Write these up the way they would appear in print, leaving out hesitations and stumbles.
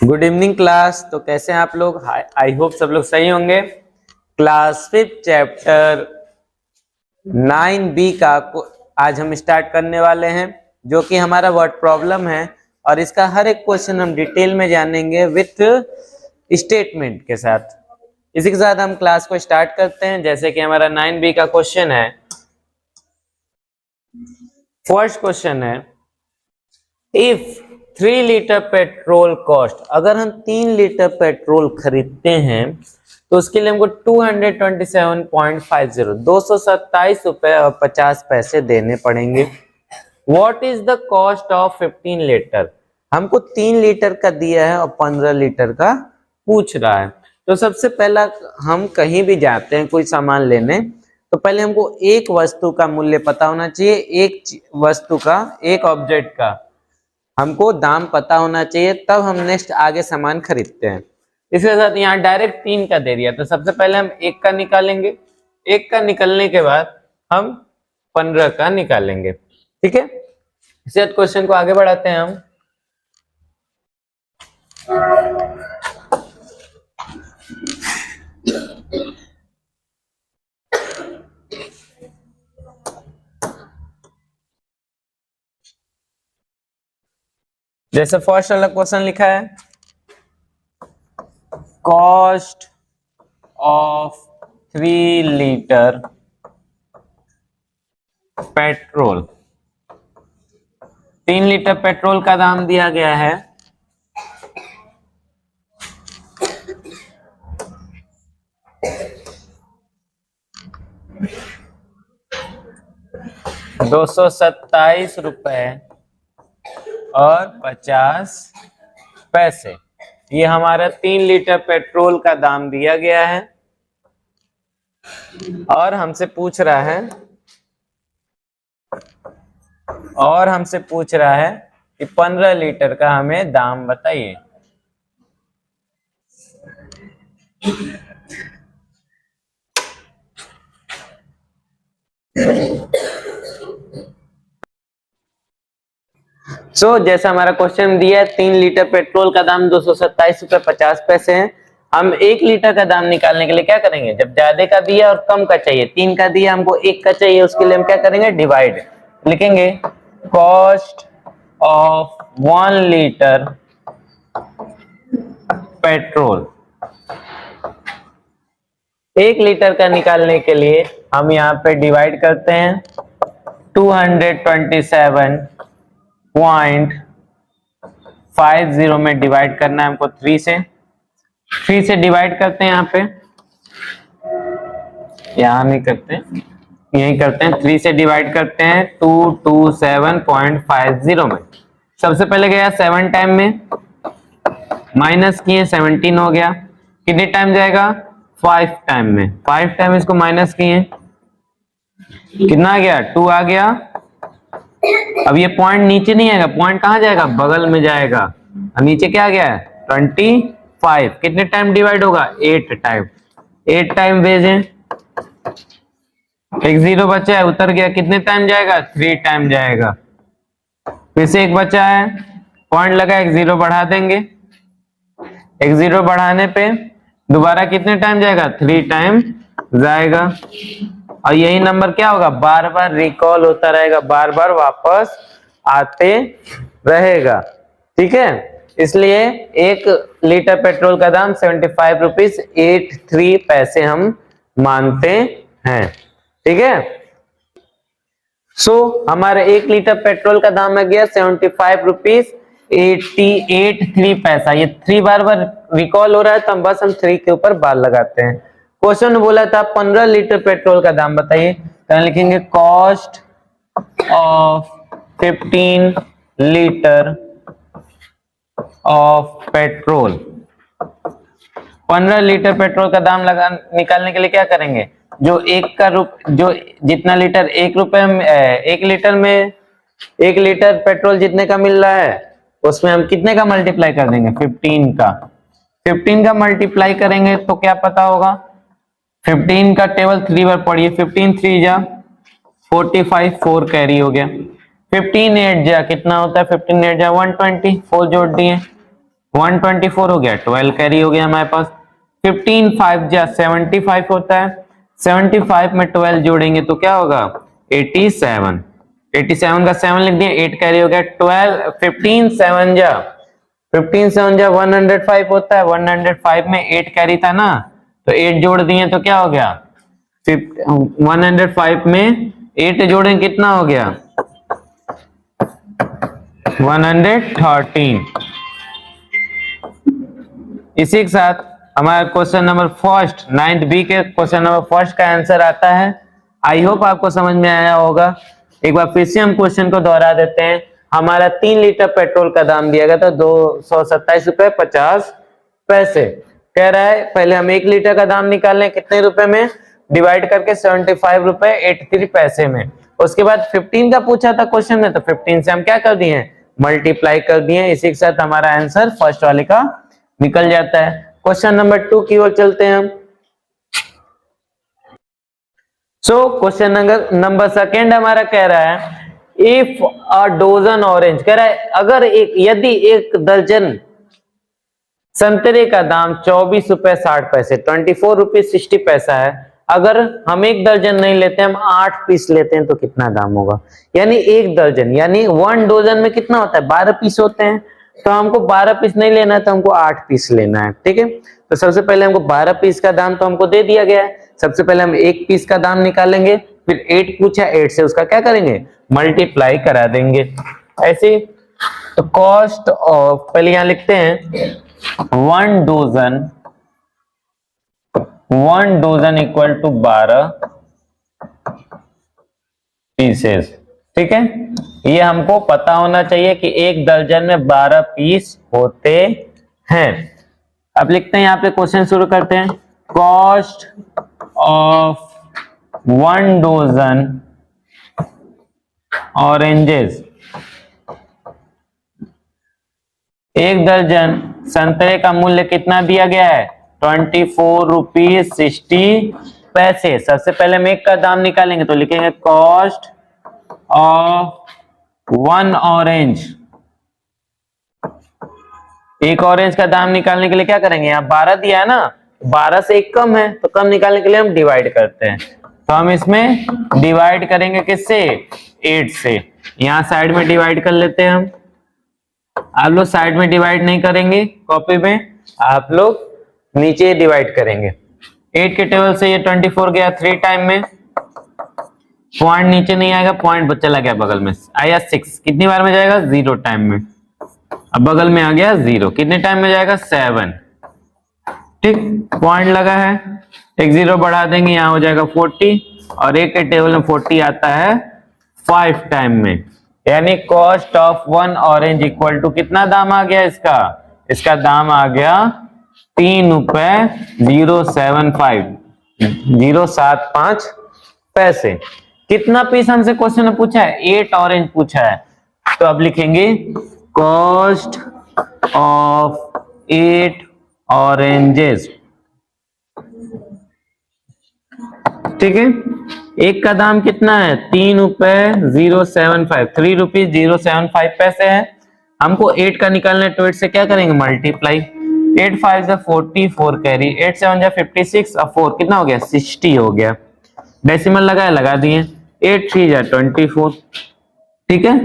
Good evening class. तो कैसे हैं आप लोग? आई होप सब लोग सही होंगे। क्लास 5 चैप्टर 9B का आज हम स्टार्ट करने वाले हैं, जो कि हमारा वर्ड प्रॉब्लम है। और इसका हर एक क्वेश्चन हम डिटेल में जानेंगे विथ स्टेटमेंट के साथ। इसी के साथ हम क्लास को स्टार्ट करते हैं। जैसे कि हमारा 9B का क्वेश्चन है। फर्स्ट क्वेश्चन है, इफ 3 लीटर पेट्रोल कॉस्ट, अगर हम 3 लीटर पेट्रोल खरीदते हैं तो उसके लिए हमको 227.50 227 रुपए और 50 पैसे देने पड़ेंगे। What is the cost of 15 litre? हमको 3 लीटर का दिया है और 15 लीटर का पूछ रहा है। तो सबसे पहला, हम कहीं भी जाते हैं कोई सामान लेने, तो पहले हमको एक वस्तु का मूल्य पता होना चाहिए। एक वस्तु का, एक ऑब्जेक्ट का हमको दाम पता होना चाहिए, तब हम नेक्स्ट आगे सामान खरीदते हैं। इसके साथ यहाँ डायरेक्ट 3 का दे दिया, तो सबसे पहले हम 1 का निकालेंगे। 1 का निकलने के बाद हम 15 का निकालेंगे। ठीक है, इसके बाद क्वेश्चन को आगे बढ़ाते हैं हम। जैसे फर्स्ट वाला क्वेश्चन लिखा है, cost of 3 litre petrol. 3 litre petrol का दाम दिया गया है 227 रुपए और 50 पैसे। ये हमारा 3 लीटर पेट्रोल का दाम दिया गया है और हमसे पूछ रहा है कि 15 लीटर का हमें दाम बताइए। जैसा हमारा क्वेश्चन दिया है, 3 लीटर पेट्रोल का दाम 227 रुपए 50 पैसे है। हम 1 लीटर का दाम निकालने के लिए क्या करेंगे? जब ज्यादा का दिया और कम का चाहिए, 3 का दिया हमको 1 का चाहिए, उसके लिए हम क्या करेंगे? डिवाइड। लिखेंगे cost of 1 litre petrol. 1 litre का निकालने के लिए हम यहाँ पे डिवाइड करते हैं। 227.50 में डिवाइड करना है हमको 3 से डिवाइड करते हैं। यहाँ पे यहाँ नहीं करते, यही करते हैं। 3 से डिवाइड करते हैं 227.50 में। सबसे पहले गया 7 टाइम में, माइनस किए 17 हो गया। कितने टाइम जाएगा? 5 टाइम में। 5 टाइम इसको माइनस किए, कितना आ गया? 2 आ गया। अब ये पॉइंट नीचे नहीं आएगा, पॉइंट कहाँ जाएगा? बगल में जाएगा। और नीचे क्या आ गया है? 25। कितने टाइम डिवाइड होगा? 8 टाइम। 8 टाइम भेजें, एक 0 बचा है, उतर गया। कितने टाइम जाएगा? 3 टाइम जाएगा। फिर से एक बचा है, पॉइंट लगा, एक 0 बढ़ा देंगे। एक 0 बढ़ाने पे दोबारा कितने टाइम जाएगा? 3 टाइम जाएगा। और यही नंबर क्या होगा? बार बार रिकॉल होता रहेगा, बार बार वापस आते रहेगा। ठीक है, इसलिए 1 लीटर पेट्रोल का दाम 75 रुपीज 83 पैसे हम मानते हैं। ठीक है, हमारे 1 लीटर पेट्रोल का दाम आ गया 75 रुपीज 83 पैसा। ये 3 बार बार रिकॉल हो रहा है, तो हम बस 3 के ऊपर बार लगाते हैं। क्वेश्चन बोला था 15 लीटर पेट्रोल का दाम बताइए, तो लिखेंगे cost of 15 litre of petrol. 15 litre petrol का दाम निकालने के लिए क्या करेंगे? जो जितना लीटर 1 रुपए में, 1 लीटर में 1 लीटर पेट्रोल जितने का मिल रहा है, उसमें हम कितने का मल्टीप्लाई कर देंगे? 15 का। 15 का मल्टीप्लाई करेंगे तो क्या पता होगा? 15 का टेबल 3 बार पढ़िए। 15 3 जा 45, 4 कैरी हो गया। 15 8 जा कितना होता है? 15 8 जा 120, 4 जोड़ दिए 124 हो गया, 12 कैरी हो गया हमारे पास। 15 5 जा 75 होता है, 75 में 12 जोड़ेंगे तो क्या होगा 87। 87 का 7 लिख दिया, 8 कैरी हो गया। 12 15 7 जा 105 होता है, 105 में 8 कैरी था ना, तो 8 जोड़ दिए तो क्या हो गया 105 में 8 जोड़ें कितना हो गया 113। इसी के साथ हमारा question number first 9th B के क्वेश्चन नंबर फर्स्ट का आंसर आता है। आई होप आपको समझ में आया होगा। एक बार फिर से हम क्वेश्चन को दोहरा देते हैं। हमारा 3 लीटर पेट्रोल का दाम दिया गया था 227 रुपए 50 पैसे। कह रहा है पहले हम 1 लीटर का दाम निकाल लें कितने रुपए में, डिवाइड करके 75 रुपए 83 पैसे में। उसके बाद 15 का पूछा था क्वेश्चन में, तो 15 से हम क्या कर दिए मल्टीप्लाई कर दिए। इसी के साथ हमारा आंसर फर्स्ट वाले का निकल जाता है। क्वेश्चन नंबर 2 की ओर चलते हैं हम। क्वेश्चन नंबर सेकेंड हमारा कह रहा है इफ अ डोजन ऑरेंज, कह रहा है अगर यदि 1 दर्जन संतरे का दाम 24 रुपए 60 पैसे 24 रुपीज 60 पैसा है, अगर हम 1 दर्जन नहीं लेते, हम 8 पीस लेते हैं तो कितना दाम होगा। यानी 1 दर्जन यानी 1 डोजन में कितना होता है 12 पीस होते हैं, तो हमको 12 पीस नहीं लेना है, तो हमको 8 पीस लेना है। ठीक है, तो सबसे पहले हमको 12 पीस का दाम तो हमको दे दिया गया है। सबसे पहले हम 1 पीस का दाम निकालेंगे, फिर 8 पूछा 8 से उसका क्या करेंगे मल्टीप्लाई करा देंगे। ऐसे तो कॉस्ट ऑफ, पहले यहां लिखते हैं 1 डोजन इक्वल टू 12 पीसेस। ठीक है, ये हमको पता होना चाहिए कि 1 दर्जन में 12 पीस होते हैं। अब लिखते हैं यहाँ पे, क्वेश्चन शुरू करते हैं। कॉस्ट ऑफ 1 डोजन ऑरेंजेस, 1 दर्जन संतरे का मूल्य कितना दिया गया है 24 रुपीज 60 पैसे। सबसे पहले हम 1 का दाम निकालेंगे, तो लिखेंगे कॉस्ट ऑफ 1 ऑरेंज। 1 ऑरेंज का दाम निकालने के लिए क्या करेंगे, यहाँ 12 दिया है ना, 12 से 1 कम है, तो कम निकालने के लिए हम डिवाइड करते हैं। तो हम इसमें डिवाइड करेंगे किससे 8 से। यहाँ साइड में डिवाइड कर लेते हैं हम। आप लोग साइड में डिवाइड नहीं करेंगे कॉपी में, आप लोग नीचे डिवाइड करेंगे। 8 के टेबल से ये 24 गया 3 टाइम में, पॉइंट नीचे नहीं आएगा, पॉइंट चला गया बगल में, आया 6। कितनी बार में जाएगा 0 टाइम में। अब बगल में आ गया 0, कितने टाइम में जाएगा 7। ठीक, पॉइंट लगा है, एक 0 बढ़ा देंगे, यहाँ हो जाएगा 40, और 1 के टेबल में 40 आता है 5 टाइम में। यानी cost of 1 orange equal to कितना दाम आ गया इसका, इसका दाम आ गया 3 रुपए 075 पैसे। कितना पीस हमसे क्वेश्चन में पूछा है 8 ऑरेंज पूछा है, तो अब लिखेंगे कॉस्ट ऑफ 8 ऑरेंजेस। ठीक है, 1 का दाम कितना है 3 रुपए 075, 3 रुपीज 075 पैसे है। हमको 8 का निकालना है, तो 8 से क्या करेंगे मल्टीप्लाई। 8 5 जा 44 कैरी, 8 7 जा 56 और 4 कितना हो गया 60 हो गया। डेसिमल लगाया, लगा दिए, 8 3 जा 24। ठीक है,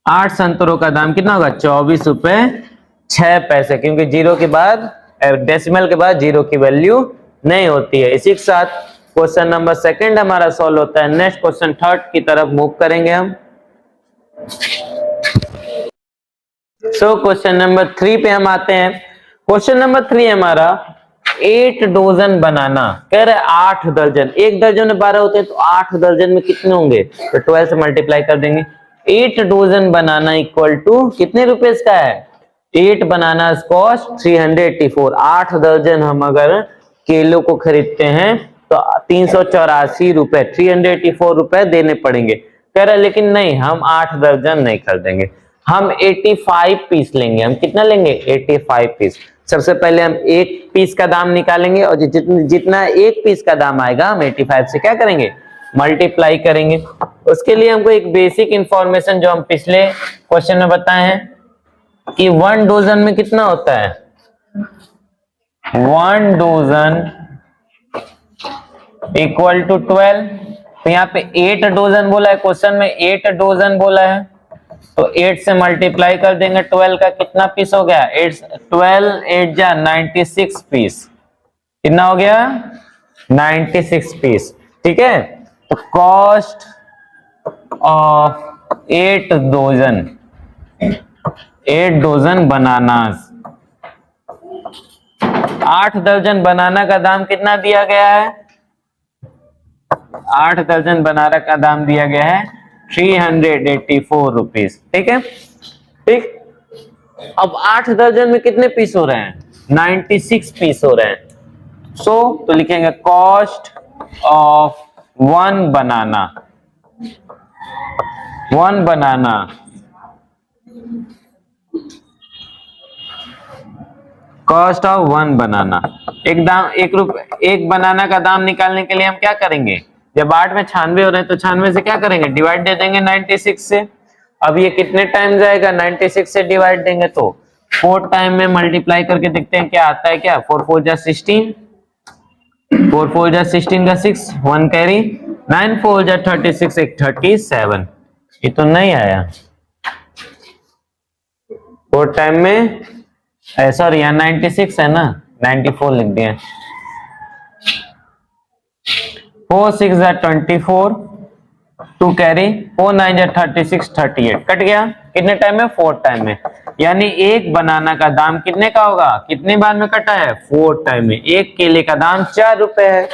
8 संतरों का दाम कितना होगा 24 रुपए 6 पैसे, क्योंकि 0 के बाद डेसिमल के बाद 0 की वैल्यू नहीं होती है। इसी के साथ क्वेश्चन नंबर सेकंड हमारा सॉल्व होता है। नेक्स्ट क्वेश्चन थर्ड की तरफ मूव करेंगे हम। क्वेश्चन नंबर 3 पे हम आते हैं। क्वेश्चन नंबर 3 हमारा 8 डोजन बनाना, कह रहे 8 दर्जन, 1 दर्जन में 12 होते हैं, तो 8 दर्जन में कितने होंगे, तो 12 से मल्टीप्लाई कर देंगे। 8 डोजन बनाना इक्वल टू कितने रुपए का है, 8 बनाना कॉस्ट 384। 8 दर्जन हम अगर केलों को खरीदते हैं तो 384 रुपए 384 रुपए देने पड़ेंगे। कह रहा लेकिन नहीं, हम 8 दर्जन नहीं खरीदेंगे, हम 85 पीस लेंगे। हम कितना लेंगे 85 पीस। सबसे पहले हम 1 पीस का दाम निकालेंगे, और जितना 1 पीस का दाम आएगा हम 85 से क्या करेंगे मल्टीप्लाई करेंगे। उसके लिए हमको एक बेसिक इंफॉर्मेशन जो हम पिछले क्वेश्चन में बताए हैं, कि 1 डोजन में कितना होता है, 1 डोजन इक्वल टू 12। तो यहाँ पे 8 डोजन बोला है, क्वेश्चन में 8 डोजन बोला है, तो 8 से मल्टीप्लाई कर देंगे 12 का, कितना पीस हो गया, 12 8 जा 96 पीस, कितना हो गया 96 पीस। ठीक है, तो कॉस्ट ऑफ 8 डोजन बनानास, 8 दर्जन बनाना का दाम कितना दिया गया है, 8 दर्जन बनाना का दाम दिया गया है 384 रुपीज। ठीक है, ठीक। अब 8 दर्जन में कितने पीस हो रहे हैं, 96 पीस हो रहे हैं। तो लिखेंगे cost of 1 banana, 1 banana cost of 1 बनाना। एक बनाना का दाम निकालने के लिए हम क्या करेंगे, जब 8 में 96 हो रहे हैं तो 96 से क्या करेंगे, डिवाइड दे देंगे 96 से। अब ये कितने टाइम जाएगा, 96 से डिवाइड देंगे तो 4 टाइम में मल्टीप्लाई करके देखते हैं क्या आता है, क्या 4 4 जा 16, 4 4 जा 16 का 6, 1 कैरी, 9 4 जा 36, एक 37, ये तो नहीं आया 4 टाइम में, सॉरी यहाँ 96 है ना, 94 लिख दिया, 4 6 जा 24, 2 कैरी, 4 9 जा 36, 38 कट गया, कितने टाइम में, 4 टाइम में। यानी एक बनाना का दाम कितने का होगा, कितने बार में कटा है, 4 टाइम में। एक केले का दाम 4 रुपए है,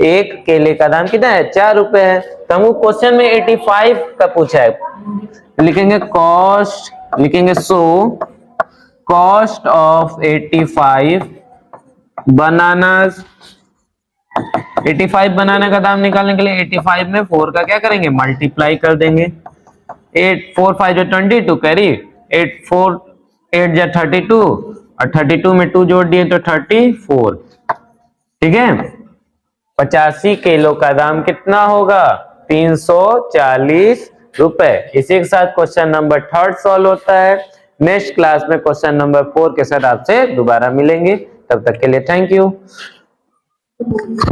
एक केले का दाम कितना है, 4 रुपए है। तो हमको क्वेश्चन में 85 का पूछा है, लिखेंगे कॉस्ट, लिखेंगे सो कॉस्ट ऑफ 85 बनानास। 85 बनाना का दाम निकालने के लिए 85 में 4 का क्या करेंगे, मल्टीप्लाई कर देंगे। 8 4 5 जो 22 कैरी, 8 4 8 जा 32 और 32 में 2 जोड़ दिए तो 34। ठीक है, 85 किलो का दाम कितना होगा, 340 रुपए। इसी के साथ क्वेश्चन नंबर 3 सॉल्व होता है। नेक्स्ट क्लास में क्वेश्चन नंबर 4 के साथ आपसे दोबारा मिलेंगे, तब तक के लिए थैंक यू।